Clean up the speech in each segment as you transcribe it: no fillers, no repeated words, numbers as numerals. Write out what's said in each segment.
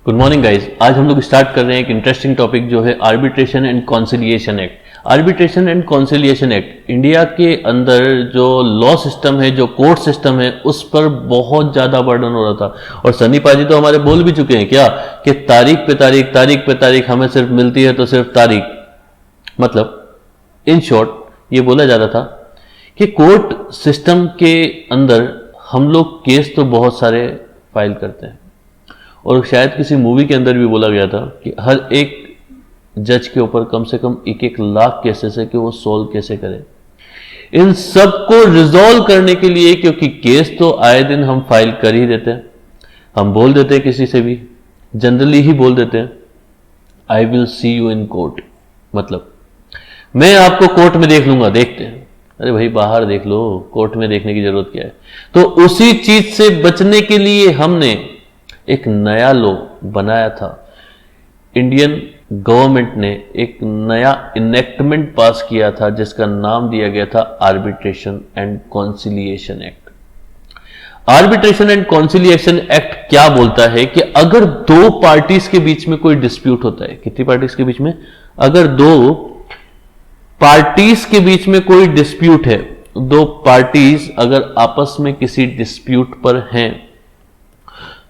Good morning guys. आज हम लोग स्टार्ट कर रहे हैं एक इंटरेस्टिंग टॉपिक जो है arbitration and conciliation act. Arbitration and conciliation act India के अंदर जो लॉ सिस्टम है, जो कोर्ट सिस्टम है, उस पर बहुत ज्यादा बर्डन हो रहा था। और सनी पाजी तो हमारे बोल भी चुके हैं क्या कि तारीख पे तारीख, तारीख पे तारीख हमें सिर्फ मिलती है तो सिर्फ तारीख। मतलब इन शॉर्ट ये बोला जा रहा था कि कोर्ट सिस्टम के अंदर हम लोग केस तो बहुत सारे फाइल करते हैं, और शायद किसी मूवी के अंदर भी बोला गया था कि हर एक जज के ऊपर कम से कम 1-1 लाख केसेस है कि वो सोल्व कैसे करे। इन सब को रिजॉल्व करने के लिए, क्योंकि केस तो आए दिन हम फाइल कर ही देते हैं, हम बोल देते हैं किसी से भी, जनरली ही बोल देते हैं I will see you in court. मतलब मैं आपको कोर्ट में देख लूंगा। देखते हैं, अरे भाई बाहर देख लो, कोर्ट में देखने की जरूरत क्या है। तो उसी चीज से बचने के लिए हमने एक नया लॉ बनाया था। इंडियन गवर्नमेंट ने एक नया इनेक्टमेंट पास किया था जिसका नाम दिया गया था arbitration and conciliation act. Arbitration and conciliation act क्या बोलता है कि अगर दो पार्टीज के बीच में कोई डिस्प्यूट होता है, कितनी पार्टीज के बीच में, अगर दो पार्टीज के बीच में कोई डिस्प्यूट है, दो पार्टीज अगर आपस में किसी डिस्प्यूट पर हैं,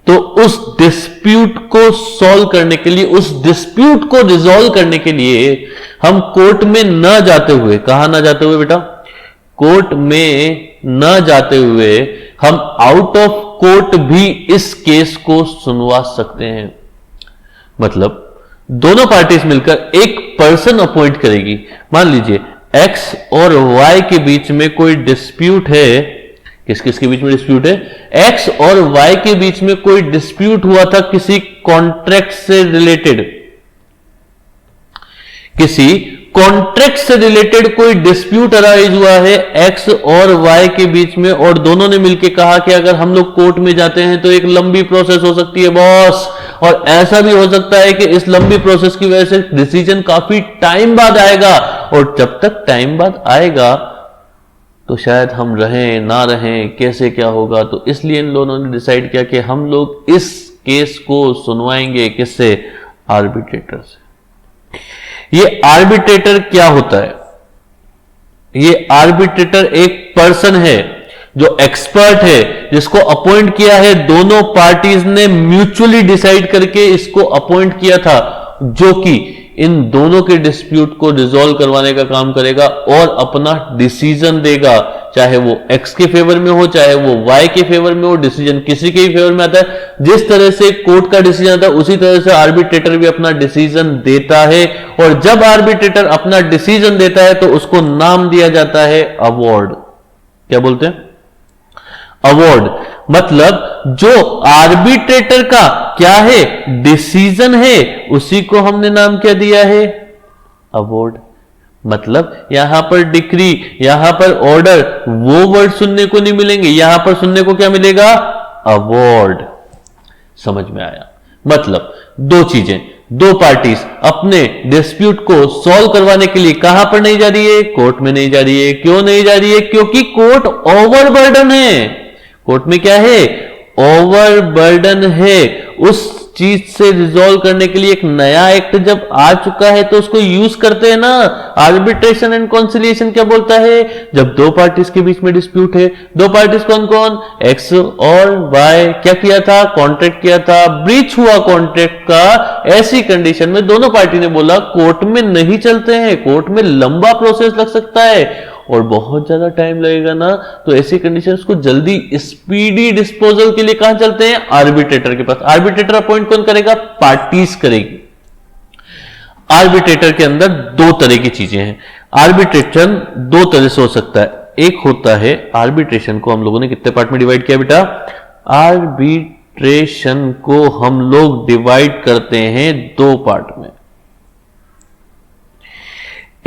तो उस डिस्प्यूट को सॉल्व करने के लिए, उस डिस्प्यूट को रिजॉल्व करने के लिए हम कोर्ट में न जाते हुए, कहां ना जाते हुए बेटा, कोर्ट में न जाते हुए हम आउट ऑफ कोर्ट भी इस केस को सुनवा सकते हैं। मतलब दोनों पार्टीज मिलकर एक पर्सन अपॉइंट करेगी। मान लीजिए एक्स और वाई के बीच में कोई डिस्प्यूट है। किस किस के बीच में डिस्प्यूट है? एक्स और वाई के बीच में कोई डिस्प्यूट हुआ था किसी कॉन्ट्रैक्ट से रिलेटेड, किसी कॉन्ट्रैक्ट से रिलेटेड कोई डिस्प्यूट अराइज हुआ है एक्स और वाई के बीच में, और दोनों ने मिलकर कहा कि अगर हम लोग कोर्ट में जाते हैं तो एक लंबी प्रोसेस हो सकती है बॉस, और ऐसा भी हो सकता है कि इस लंबी प्रोसेस की वजह से डिसीजन काफी टाइम बाद आएगा, और जब तक टाइम बाद आएगा तो शायद हम रहें ना रहें, कैसे क्या होगा। तो इसलिए इन लोगों ने डिसाइड किया कि हम लोग इस केस को सुनवाएंगे किससे? आर्बिट्रेटर से। ये आर्बिट्रेटर क्या होता है? ये आर्बिट्रेटर एक पर्सन है जो एक्सपर्ट है, जिसको अपॉइंट किया है दोनों पार्टीज ने म्यूचुअली डिसाइड करके इसको अपॉइंट किया था, जो कि इन दोनों के डिस्प्यूट को रिजॉल्व करवाने का काम करेगा और अपना डिसीजन देगा, चाहे वो एक्स के फेवर में हो, चाहे वो वाई के फेवर में हो। डिसीजन किसी के भी फेवर में आता है। जिस तरह से कोर्ट का डिसीजन आता है उसी तरह से आर्बिट्रेटर भी अपना डिसीजन देता है, और जब आर्बिट्रेटर अपना डिसीजन देता है तो उसको नाम दिया जाता है अवॉर्ड। क्या बोलते हैं? अवॉर्ड। मतलब जो आर्बिट्रेटर का क्या है, डिसीजन है, उसी को हमने नाम क्या दिया है? अवॉर्ड। मतलब यहां पर डिक्री, यहां पर ऑर्डर, वो वर्ड सुनने को नहीं मिलेंगे, यहां पर सुनने को क्या मिलेगा? अवॉर्ड। समझ में आया? मतलब दो चीजें, दो पार्टीज अपने डिस्प्यूट को सॉल्व करवाने के लिए कहां पर नहीं जा रही है? कोर्ट में नहीं जा रही है। क्यों नहीं जा रही है? क्योंकि कोर्ट ओवरबर्डन है। कोर्ट में क्या है? ओवरबर्डन है। उस चीज से रिजॉल्व करने के लिए एक नया एक्ट जब आ चुका है तो उसको यूज करते हैं ना। आर्बिट्रेशन एंड कॉन्सिलिएशन क्या बोलता है? जब दो पार्टीज के बीच में डिस्प्यूट है, दो पार्टीज कौन कौन? एक्स और वाई। क्या किया था? कॉन्ट्रैक्ट किया था, ब्रीच हुआ कॉन्ट्रैक्ट का। ऐसी कंडीशन में दोनों पार्टी ने बोला कोर्ट में नहीं चलते हैं, कोर्ट में लंबा प्रोसेस लग सकता है और बहुत ज्यादा टाइम लगेगा ना, तो ऐसी कंडीशंस को जल्दी स्पीडी डिस्पोजल के लिए कहां चलते हैं? आर्बिट्रेटर के पास। आर्बिट्रेटर अपॉइंट कौन करेगा? पार्टीज करेगी। आर्बिट्रेटर के अंदर दो तरह की चीजें हैं। आर्बिट्रेशन दो तरह से हो सकता है। एक होता है, आर्बिट्रेशन को हम लोगों ने कितने पार्ट में डिवाइड किया बेटा? आर्बिट्रेशन को हम लोग डिवाइड करते हैं दो पार्ट में।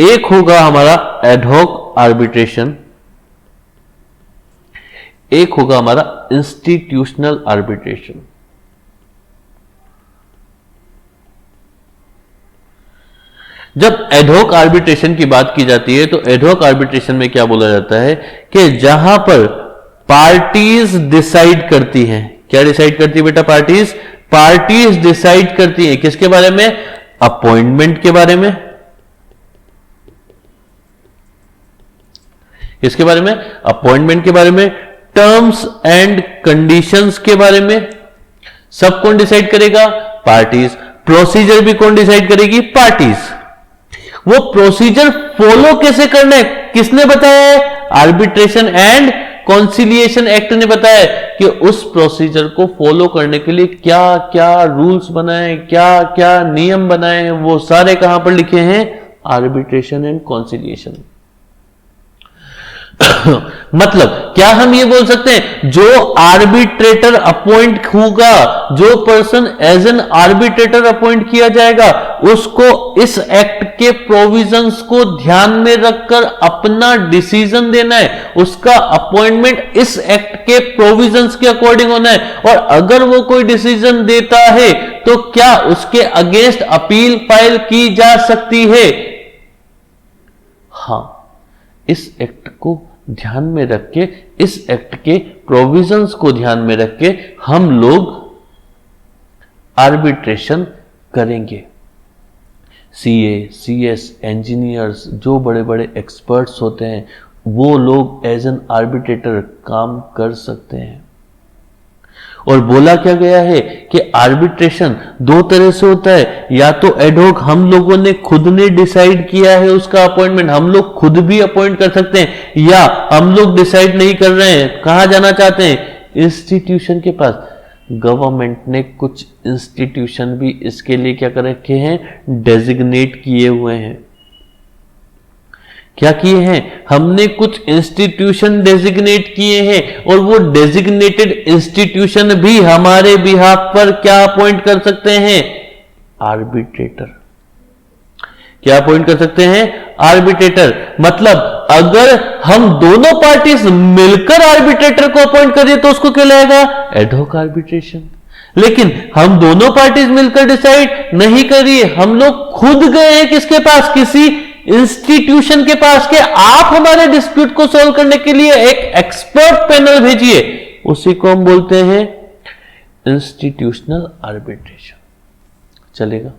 एक होगा हमारा एडहॉक आर्बिट्रेशन, एक होगा हमारा इंस्टीट्यूशनल आर्बिट्रेशन। जब एडहॉक आर्बिट्रेशन की बात की जाती है तो एडहॉक आर्बिट्रेशन में क्या बोला जाता है कि जहां पर पार्टीज डिसाइड करती हैं, क्या डिसाइड करती है बेटा? पार्टीज पार्टीज डिसाइड करती हैं किसके बारे में? अपॉइंटमेंट के बारे में। किसके बारे में? अपॉइंटमेंट के बारे में। टर्म्स एंड कंडीशंस के बारे में। सब कौन डिसाइड करेगा? पार्टीज। प्रोसीजर भी कौन डिसाइड करेगी? पार्टीज। वो प्रोसीजर फॉलो कैसे करना है किसने बताया है? आर्बिट्रेशन एंड कॉन्सिलिएशन एक्ट ने बताया है कि उस प्रोसीजर को फॉलो करने के लिए क्या क्या रूल्स बनाए, क्या क्या नियम बनाए, वो सारे कहां पर लिखे हैं? Arbitration and conciliation. मतलब क्या हम ये बोल सकते हैं जो आर्बिट्रेटर अपॉइंट होगा, जो person as an arbitrator appoint किया जाएगा, उसको इस एक्ट के प्रोविजंस को ध्यान में रखकर अपना डिसीजन देना है, उसका अपॉइंटमेंट इस एक्ट के प्रोविजंस के अकॉर्डिंग होना है, और अगर वो कोई डिसीजन देता है तो क्या उसके अगेंस्ट अपील फाइल की जा सकती है? हां, इस एक्ट को ध्यान में रख के, इस एक्ट के प्रोविजंस को ध्यान में रख के हम लोग आर्बिट्रेशन करेंगे। सीए, सीएस, इंजीनियर्स, जो बड़े बड़े एक्सपर्ट्स होते हैं, वो लोग एज एन आर्बिट्रेटर काम कर सकते हैं। और बोला क्या गया है कि आर्बिट्रेशन दो तरह से होता है, या तो एडहॉक हम लोगों ने खुद ने डिसाइड किया है उसका अपॉइंटमेंट, हम लोग खुद भी अपॉइंट कर सकते हैं, या हम लोग डिसाइड नहीं कर रहे हैं, कहां जाना चाहते हैं? इंस्टीट्यूशन के पास। गवर्नमेंट ने कुछ इंस्टीट्यूशन भी इसके लिए क्या कर रखे हैं? डेजिग्नेट किए हुए हैं। क्या किए हैं? हमने कुछ इंस्टीट्यूशन डेजिग्नेट किए हैं, और वो डेजिग्नेटेड इंस्टीट्यूशन भी हमारे बिहाफ पर क्या अपॉइंट कर सकते हैं? आर्बिट्रेटर। क्या अपॉइंट कर सकते हैं? आर्बिट्रेटर। मतलब अगर हम दोनों पार्टीज मिलकर आर्बिट्रेटर को अपॉइंट करें तो उसको क्या लगेगा? Ad hoc arbitration. लेकिन हम दोनों पार्टीज मिलकर डिसाइड नहीं करिए, हम लोग खुद गए हैं किसके पास? किसी इंस्टीट्यूशन के पास के आप हमारे डिस्प्यूट को सॉल्व करने के लिए एक एक्सपर्ट पैनल भेजिए, उसी को हम बोलते हैं इंस्टीट्यूशनल आर्बिट्रेशन। चलेगा?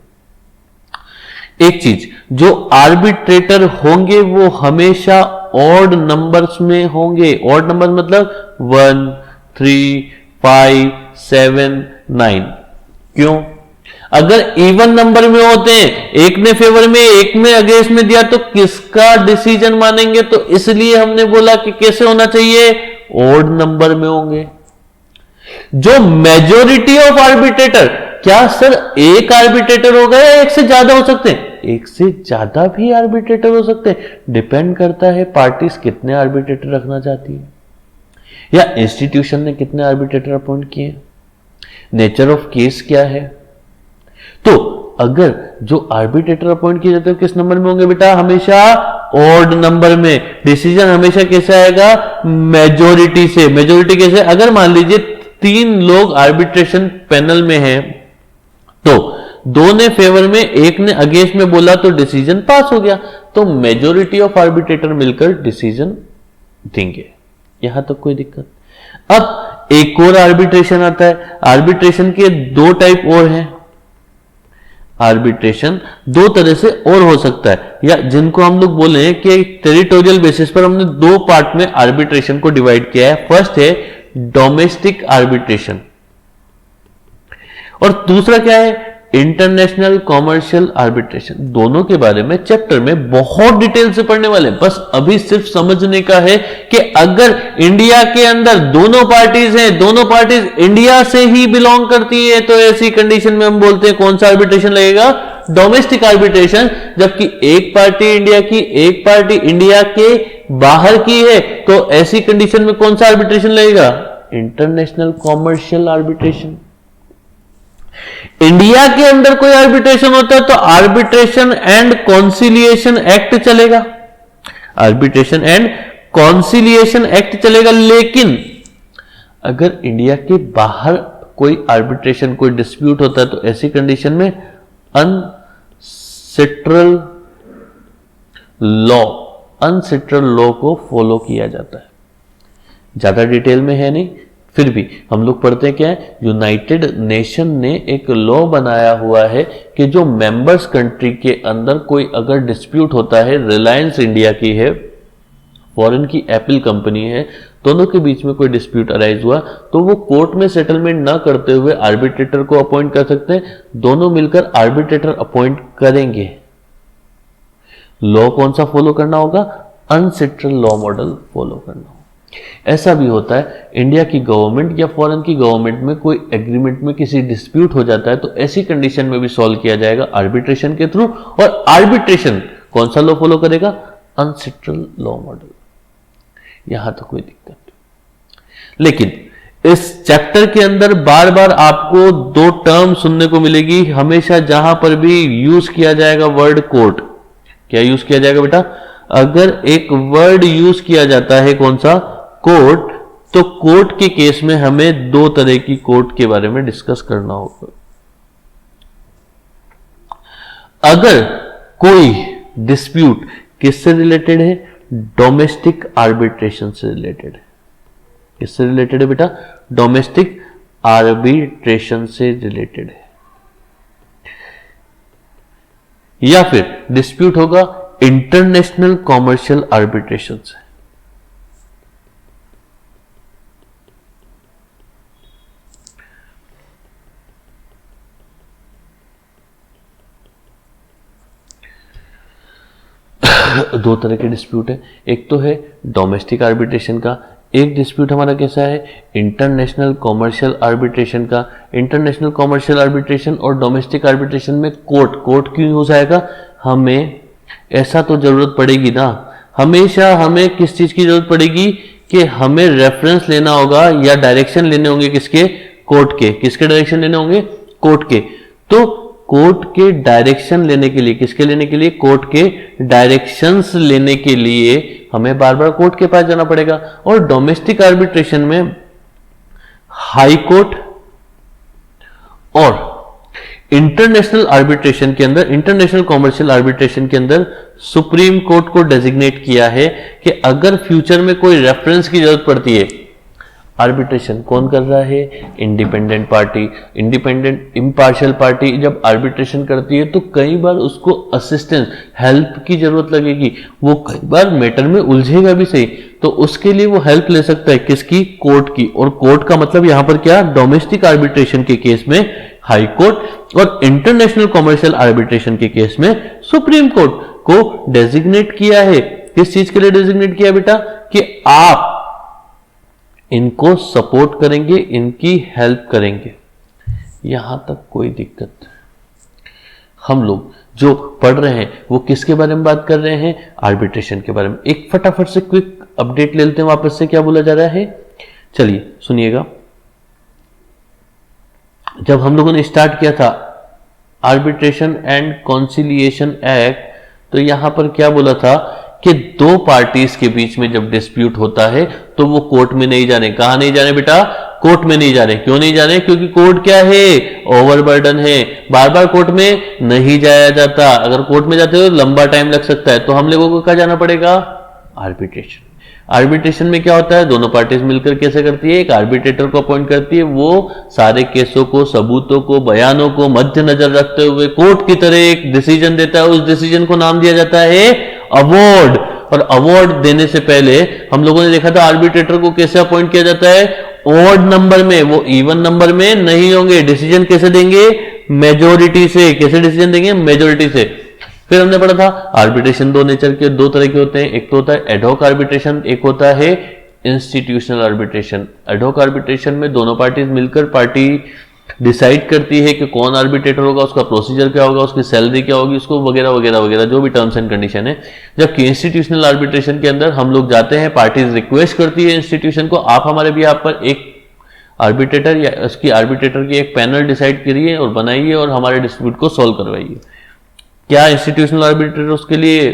एक चीज, जो आर्बिट्रेटर होंगे वो हमेशा ऑड नंबर्स में होंगे। ऑड नंबर मतलब 1, 3, 5, 7, 9। क्यों? अगर इवन नंबर में होते हैं, एक ने फेवर में एक में अगेंस्ट में दिया, तो किसका डिसीजन मानेंगे? तो इसलिए हमने बोला कि कैसे होना चाहिए? ऑड नंबर में होंगे। जो मेजॉरिटी ऑफ आर्बिट्रेटर, क्या सर एक आर्बिट्रेटर होगा या एक से ज्यादा हो सकते हैं? एक से ज्यादा भी आर्बिट्रेटर हो सकते हैं। डिपेंड करता है पार्टीज कितने आर्बिट्रेटर रखना चाहती है, या इंस्टीट्यूशन ने कितने आर्बिट्रेटर अपॉइंट किए, नेचर ऑफ केस क्या है। तो अगर जो आर्बिट्रेटर अपॉइंट किए जाते हैं किस नंबर में होंगे बेटा? हमेशा ऑड नंबर में। डिसीजन हमेशा कैसे आएगा? मेजॉरिटी से। मेजॉरिटी कैसे? अगर मान लीजिए 3 लोग आर्बिट्रेशन पैनल में हैं, तो 2 ने फेवर में एक ने अगेंस्ट में बोला, तो डिसीजन पास हो गया। तो मेजॉरिटी ऑफ आर्बिट्रेटर मिलकर डिसीजन देंगे। यहां तक कोई दिक्कत? अब एक और आर्बिट्रेशन आता है। आर्बिट्रेशन के 2 टाइप और हैं। आर्बिट्रेशन 2 तरह से और हो सकता है, या जिनको हम लोग बोले हैं कि टेरिटोरियल बेसिस पर हमने 2 पार्ट में आर्बिट्रेशन को डिवाइड किया है। फर्स्ट है डोमेस्टिक आर्बिट्रेशन, और दूसरा क्या है? International commercial arbitration. दोनों के बारे में चैप्टर में बहुत डिटेल से पढ़ने वाले, बस अभी सिर्फ समझने का है कि अगर इंडिया के अंदर दोनों पार्टीज हैं, दोनों पार्टीज इंडिया से ही बिलोंग करती है, तो ऐसी कंडीशन में हम बोलते हैं कौन सा आर्बिट्रेशन लगेगा? Domestic arbitration. जबकि एक पार्टी इंडिया की, एक पार्टी इंडिया के बाहर की है, तो ऐसी कंडीशन में कौन सा आर्बिट्रेशन लगेगा? International commercial arbitration. इंडिया के अंदर कोई आर्बिट्रेशन होता है तो आर्बिट्रेशन एंड कॉन्सिलिएशन एक्ट चलेगा। आर्बिट्रेशन एंड कॉन्सिलिएशन एक्ट चलेगा। लेकिन अगर इंडिया के बाहर कोई आर्बिट्रेशन, कोई डिस्प्यूट होता है, तो ऐसी कंडीशन में अनसेट्रल लॉ को फॉलो किया जाता है। ज्यादा डिटेल में है नहीं, फिर भी हम लोग पढ़ते हैं क्या है, यूनाइटेड नेशन ने एक लॉ बनाया हुआ है कि जो मेंबर्स कंट्री के अंदर कोई अगर डिस्प्यूट होता है, रिलायंस इंडिया की है, फॉरेन की एप्पल कंपनी है, दोनों के बीच में कोई डिस्प्यूट अराइज हुआ तो वो कोर्ट में सेटलमेंट ना करते हुए आर्बिट्रेटर को अपॉइंट कर सकते हैं, दोनों मिलकर आर्बिट्रेटर अपॉइंट करेंगे। लॉ कौन सा फॉलो करना होगा, अनसेट्रल लॉ मॉडल फॉलो करना होगा। ऐसा भी होता है इंडिया की गवर्नमेंट या फॉरेन की गवर्नमेंट में कोई एग्रीमेंट में किसी डिस्प्यूट हो जाता है तो ऐसी कंडीशन में भी सॉल्व किया जाएगा आर्बिट्रेशन के थ्रू, और आर्बिट्रेशन कौन सा लॉ फॉलो करेगा, अनसेट्रल लॉ मॉडल। यहां तो कोई दिक्कत नहीं। लेकिन इस चैप्टर के अंदर बार बार आपको दो टर्म सुनने को मिलेगी हमेशा, जहां पर भी यूज किया जाएगा वर्ड कोर्ट। क्या यूज किया जाएगा बेटा, अगर एक वर्ड यूज किया जाता है कौन सा, कोर्ट, तो कोर्ट के केस में हमें दो तरह की कोर्ट के बारे में डिस्कस करना होगा। अगर कोई डिस्प्यूट किससे रिलेटेड है, डोमेस्टिक आर्बिट्रेशन से रिलेटेड है। किससे रिलेटेड है बेटा, डोमेस्टिक आर्बिट्रेशन से रिलेटेड है। या फिर डिस्प्यूट होगा इंटरनेशनल कॉमर्शियल आर्बिट्रेशन से। दो तरह के डिस्प्यूट है, एक तो है डोमेस्टिक आर्बिट्रेशन का, एक डिस्प्यूट हमारा कैसा है, इंटरनेशनल कॉमर्शियल आर्बिट्रेशन का। इंटरनेशनल कॉमर्शियल आर्बिट्रेशन और डोमेस्टिक आर्बिट्रेशन में कोर्ट क्यों यूज आएगा, हमें ऐसा तो जरूरत पड़ेगी ना, हमेशा हमें किस चीज की जरूरत पड़ेगी कि हमें रेफरेंस लेना होगा या डायरेक्शन लेने होंगे किसके, कोर्ट के। किसके डायरेक्शन लेने होंगे, कोर्ट के। तो कोर्ट के डायरेक्शन लेने के लिए, किसके लेने के लिए, कोर्ट के डायरेक्शंस लेने के लिए हमें बार बार कोर्ट के पास जाना पड़ेगा। और डोमेस्टिक आर्बिट्रेशन में हाई कोर्ट और इंटरनेशनल आर्बिट्रेशन के अंदर, इंटरनेशनल कॉमर्शियल आर्बिट्रेशन के अंदर सुप्रीम कोर्ट को डेजिग्नेट किया है कि अगर फ्यूचर में कोई रेफरेंस की जरूरत पड़ती है, आर्बिट्रेशन कौन कर रहा है, independent party, independent impartial party जब आर्बिट्रेशन करती है तो कई बार उसको असिस्टेंस, हेल्प की जरूरत लगेगी, वो कई बार मैटर में उलझेगा भी सही, तो उसके लिए वो हेल्प ले सकता है किसकी, कोर्ट की। और कोर्ट का मतलब यहां पर क्या, डोमेस्टिक आर्बिट्रेशन के केस में हाई कोर्ट और इंटरनेशनल कॉमर्शियल आर्बिट्रेशन के केस में सुप्रीम कोर्ट को डेजिग्नेट किया है। किस चीज के लिए डेजिग्नेट किया बेटा, कि आप इनको सपोर्ट करेंगे, इनकी हेल्प करेंगे। यहां तक कोई दिक्कत। हम लोग जो पढ़ रहे हैं वो किसके बारे में बात कर रहे हैं, आर्बिट्रेशन के बारे में। एक फटाफट से क्विक अपडेट ले लेते हैं वापस से, क्या बोला जा रहा है, चलिए सुनिएगा। जब हम लोगों ने स्टार्ट किया था आर्बिट्रेशन एंड कॉन्सिलिएशन एक्ट, तो यहां पर क्या बोला था कि दो पार्टीज के बीच में जब डिस्प्यूट होता है तो वो कोर्ट में नहीं जाने। कहां नहीं जाने बेटा, कोर्ट में नहीं जाने। क्यों नहीं जाने, क्योंकि कोर्ट क्या है, ओवरबर्डन है, बार बार कोर्ट में नहीं जाया जाता। अगर कोर्ट में जाते हो तो लंबा टाइम लग सकता है, तो हम लोगों को कहाँ जाना पड़ेगा, आर्बिट्रेशन। आर्बिट्रेशन में क्या होता है, दोनों पार्टीज मिलकर कैसे करती है, एक आर्बिट्रेटर को अपॉइंट करती है, वो सारे केसों को, सबूतों को, बयानों को मद्देनजर रखते हुए कोर्ट की तरह एक डिसीजन देता है। उस डिसीजन को नाम दिया जाता है अवार्ड। और अवार्ड देने से पहले हम लोगों ने देखा था आर्बिट्रेटर को कैसे अपॉइंट किया जाता है, ऑड नंबर में, वो इवन नंबर में नहीं होंगे। डिसीजन कैसे देंगे, मेजोरिटी से। कैसे डिसीजन देंगे, मेजोरिटी से। फिर हमने पढ़ा था आर्बिट्रेशन दो नेचर के, दो तरह के होते हैं, एक तो होता है एडहॉक आर्बिट्रेशन, एक होता है इंस्टीट्यूशनल आर्बिट्रेशन। एडहॉक आर्बिट्रेशन में दोनों पार्टीज मिलकर पार्टी डिसाइड करती है कि कौन आर्बिट्रेटर होगा, उसका प्रोसीजर क्या होगा, उसकी सैलरी क्या होगी, उसको वगैरह वगैरह वगैरह, जो भी टर्म्स एंड कंडीशन है। जबकि इंस्टीट्यूशनल आर्बिट्रेशन के अंदर हम लोग जाते हैं, पार्टीज रिक्वेस्ट करती है इंस्टीट्यूशन को, आप हमारे भी यहाँ पर एक आर्बिट्रेटर या उसकी आर्बिट्रेटर की एक पैनल डिसाइड करिए और बनाइए और हमारे डिस्प्यूट को सॉल्व करवाइए। क्या इंस्टीट्यूशनल आर्बिट्रेटर उसके लिए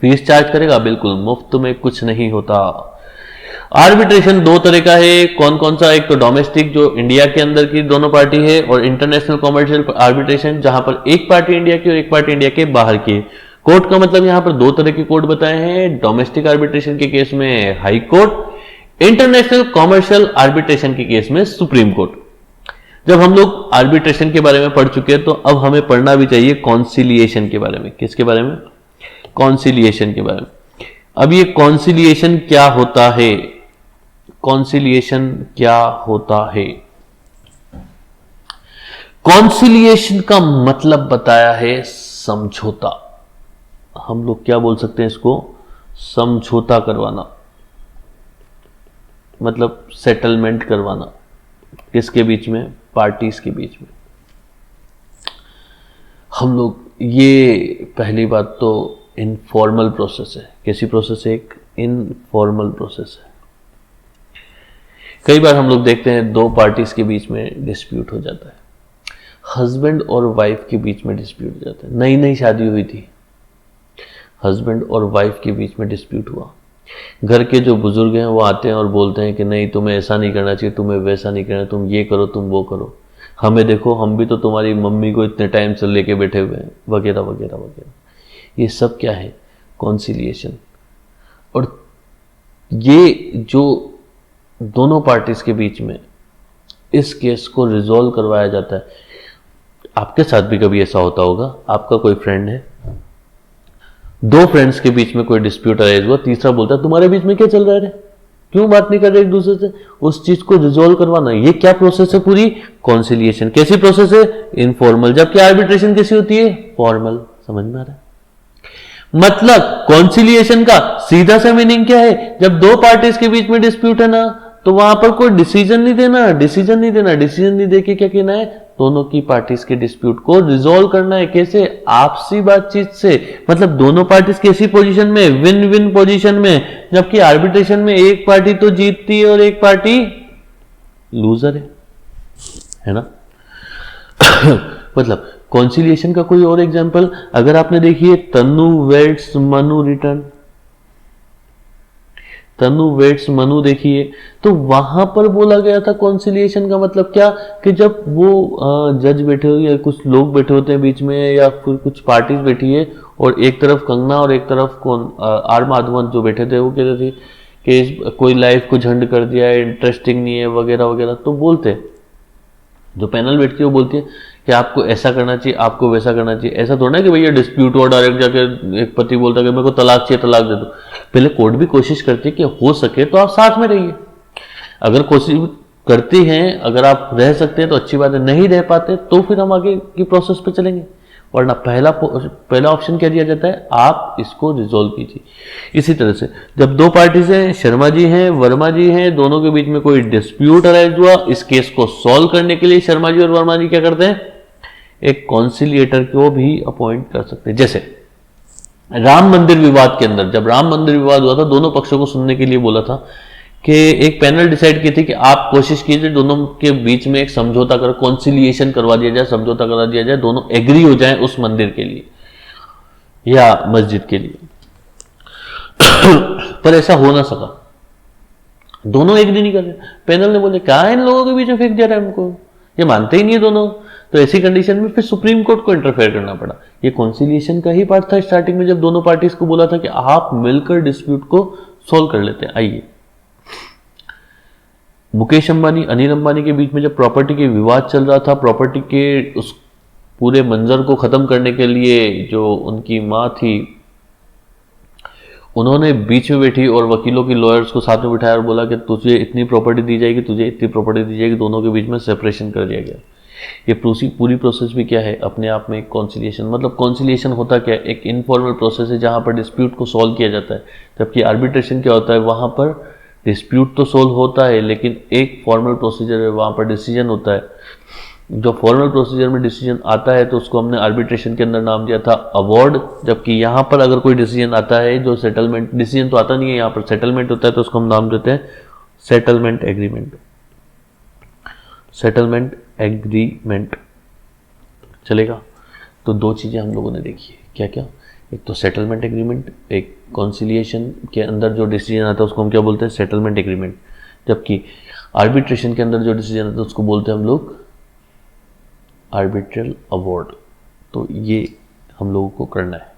फीस चार्ज करेगा? बिल्कुल मुफ्त में कुछ नहीं होता। आर्बिट्रेशन दो तरह का है, कौन कौन सा, एक तो डोमेस्टिक जो इंडिया के अंदर की दोनों पार्टी है, और इंटरनेशनल कॉमर्शियल आर्बिट्रेशन जहां पर एक पार्टी इंडिया की और एक पार्टी इंडिया के बाहर की। कोर्ट का मतलब यहां पर दो तरह के कोर्ट बताए हैं। डोमेस्टिक आर्बिट्रेशन के केस में high court, international commercial arbitration के केस में सुप्रीम कोर्ट। जब हम लोग आर्बिट्रेशन के बारे में पढ़ चुके हैं तो अब हमें पढ़ना भी चाहिए कॉन्सिलिएशन के बारे में। किसके बारे में? कॉन्सिलिएशन के बारे में। अब ये कॉन्सिलिएशन क्या होता है? कॉन्सिलिएशन क्या होता है? कॉन्सिलिएशन का मतलब बताया है समझौता। हम लोग क्या बोल सकते हैं इसको? समझौता करवाना, मतलब सेटलमेंट करवाना। किसके बीच में? पार्टीज के बीच में। हम लोग, ये पहली बात तो इनफॉर्मल प्रोसेस है। कैसी प्रोसेस है? एक इनफॉर्मल प्रोसेस है। कई बार हम लोग देखते हैं दो पार्टीज के बीच में डिस्प्यूट हो जाता है, हस्बैंड और वाइफ के बीच में डिस्प्यूट हो जाता है। नई नई शादी हुई थी, हस्बैंड और वाइफ के बीच में डिस्प्यूट हुआ। घर के जो बुजुर्ग हैं वो आते हैं और बोलते हैं कि नहीं, तुम्हें ऐसा नहीं करना चाहिए, तुम्हें वैसा नहीं करना, तुम ये करो, तुम वो करो, हमें देखो, हम भी तो तुम्हारी मम्मी को इतने टाइम से लेके बैठे हुए हैं, वगैरह वगैरह वगैरह। ये सब क्या है? कॉन्सिलिएशन। और ये जो दोनों पार्टीज के बीच में इस केस को रिजॉल्व करवाया जाता है। आपके साथ भी कभी ऐसा होता होगा, आपका कोई फ्रेंड है, दो फ्रेंड्स के बीच में कोई डिस्प्यूट अराइज हुआ, तीसरा बोलता है तुम्हारे बीच में क्या चल रहा है, क्यों बात नहीं कर रहे एक दूसरे से? उस चीज को रिजॉल्व करवाना, ये क्या प्रोसेस है? पूरी कॉन्सिलिएशन। कैसी प्रोसेस है? इनफॉर्मल। जबकि आर्बिट्रेशन कैसी होती है? फॉर्मल। समझ में आ रहा है? मतलब कॉन्सिलिएशन का सीधा सा मीनिंग क्या है? जब दो पार्टीज के बीच में डिस्प्यूट है ना, तो वहां पर कोई डिसीजन नहीं देना, डिसीजन नहीं देके क्या कहना है? दोनों की पार्टीज के डिस्प्यूट को रिजॉल्व करना है। कैसे? आपसी बातचीत से। मतलब दोनों पार्टीज कैसी पोजीशन में? विन विन पोजीशन में। जबकि आर्बिट्रेशन में एक पार्टी तो जीतती है और एक पार्टी लूजर है ना? मतलब कॉन्सिलिएशन का कोई और एग्जांपल अगर आपने देखी है, तनु वेट्स मनु रिटर्न। तनु वेट्स मनु देखिए, तो वहां पर बोला गया था कॉन्सिलिएशन का मतलब क्या? कि जब वो जज बैठे हो या कुछ लोग बैठे होते हैं बीच में, या फिर कुछ पार्टीज बैठी है, और एक तरफ कंगना और एक तरफ कौन, आर माधवन जो बैठे थे, वो कहते थे कि कोई लाइफ को झंड कर दिया है, इंटरेस्टिंग नहीं है, वगैरह वगैरह। तो बोलते, जो पैनल बैठती है वो बोलती है कि आपको ऐसा करना चाहिए, आपको वैसा करना चाहिए। ऐसा थोड़ा ना कि भैया डिस्प्यूट हुआ डायरेक्ट जाकर एक पति बोलता है कि मेरे को तलाक चाहिए, तलाक दे दो। पहले कोर्ट भी कोशिश करती है कि हो सके तो आप साथ में रहिए। अगर कोशिश करती हैं, अगर आप रह सकते हैं तो अच्छी बात है, नहीं रह पाते तो फिर हम आगे की प्रोसेस पे चलेंगे। वरना पहला ऑप्शन क्या दिया जाता है? आप इसको रिजॉल्व कीजिए। इसी तरह से जब दो पार्टीज हैं, शर्मा जी हैं, वर्मा जी हैं, दोनों के बीच में कोई डिस्प्यूट अराइज हुआ, इस केस को सॉल्व करने के लिए शर्मा जी और वर्मा जी क्या करते हैं? एक कॉन्सिलिएटर को भी अपॉइंट कर सकते हैं। जैसे राम मंदिर विवाद के अंदर, जब राम मंदिर विवाद हुआ था, दोनों पक्षों को सुनने के लिए बोला था कि एक पैनल डिसाइड की थी कि आप कोशिश कीजिए दोनों के बीच में एक समझौता कर, कॉन्सिलिएशन करवा दिया जाए, समझौता करा दिया जाए, दोनों एग्री हो जाएं उस मंदिर के लिए या मस्जिद के लिए। पर ऐसा हो ना सका, दोनों एग्री नहीं कर रहे। पैनल ने बोले कहा इन लोगों के बीच में फेंक दिया रहा है हमको, ये मानते ही नहीं है दोनों। तो ऐसी कंडीशन में फिर सुप्रीम कोर्ट को इंटरफेयर करना पड़ा। ये कॉन्सिलिएशन का ही पार्ट था स्टार्टिंग में, जब दोनों पार्टीज को बोला था कि आप मिलकर डिस्प्यूट को सॉल्व कर लेते हैं। आइए, मुकेश अंबानी अनिल अंबानी के बीच में जब प्रॉपर्टी के विवाद चल रहा था, प्रॉपर्टी के उस पूरे मंजर को खत्म करने के लिए जो उनकी मां थी, उन्होंने बीच में बैठी और वकीलों की लॉयर्स को साथ में बिठाया और बोला कि तुझे इतनी प्रॉपर्टी दी जाएगी, तुझे इतनी प्रॉपर्टी दी जाएगी, दोनों के बीच में सेपरेशन कर दिया गया। ये पूरी प्रोसेस भी क्या है? अपने आप में एक कॉन्सिलिएशन। मतलब कॉन्सिलिएशन होता क्या है? एक इनफॉर्मल प्रोसेस है जहां पर डिस्प्यूट को सॉल्व किया जाता है। जबकि आर्बिट्रेशन क्या होता है? वहां पर डिस्प्यूट तो सोल्व होता है, लेकिन एक फॉर्मल प्रोसीजर है, वहां पर डिसीजन होता है। जो फॉर्मल प्रोसीजर में डिसीजन आता है तो उसको हमने आर्बिट्रेशन के अंदर नाम दिया था अवॉर्ड। जबकि यहाँ पर अगर कोई डिसीजन आता है जो सेटलमेंट, डिसीजन तो आता नहीं है, यहाँ पर सेटलमेंट होता है, तो उसको हम नाम देते हैं सेटलमेंट एग्रीमेंट। सेटलमेंट एग्रीमेंट चलेगा। तो दो चीजें हम लोगों ने देखी है, क्या क्या? एक तो सेटलमेंट एग्रीमेंट, एक कॉन्सिलिएशन के अंदर जो डिसीजन आता है उसको हम क्या बोलते हैं? Settlement agreement. जबकि आर्बिट्रेशन के अंदर जो डिसीजन आता है उसको बोलते हैं हम लोग आर्बिट्रल अवॉर्ड। तो ये हम लोगों को करना है।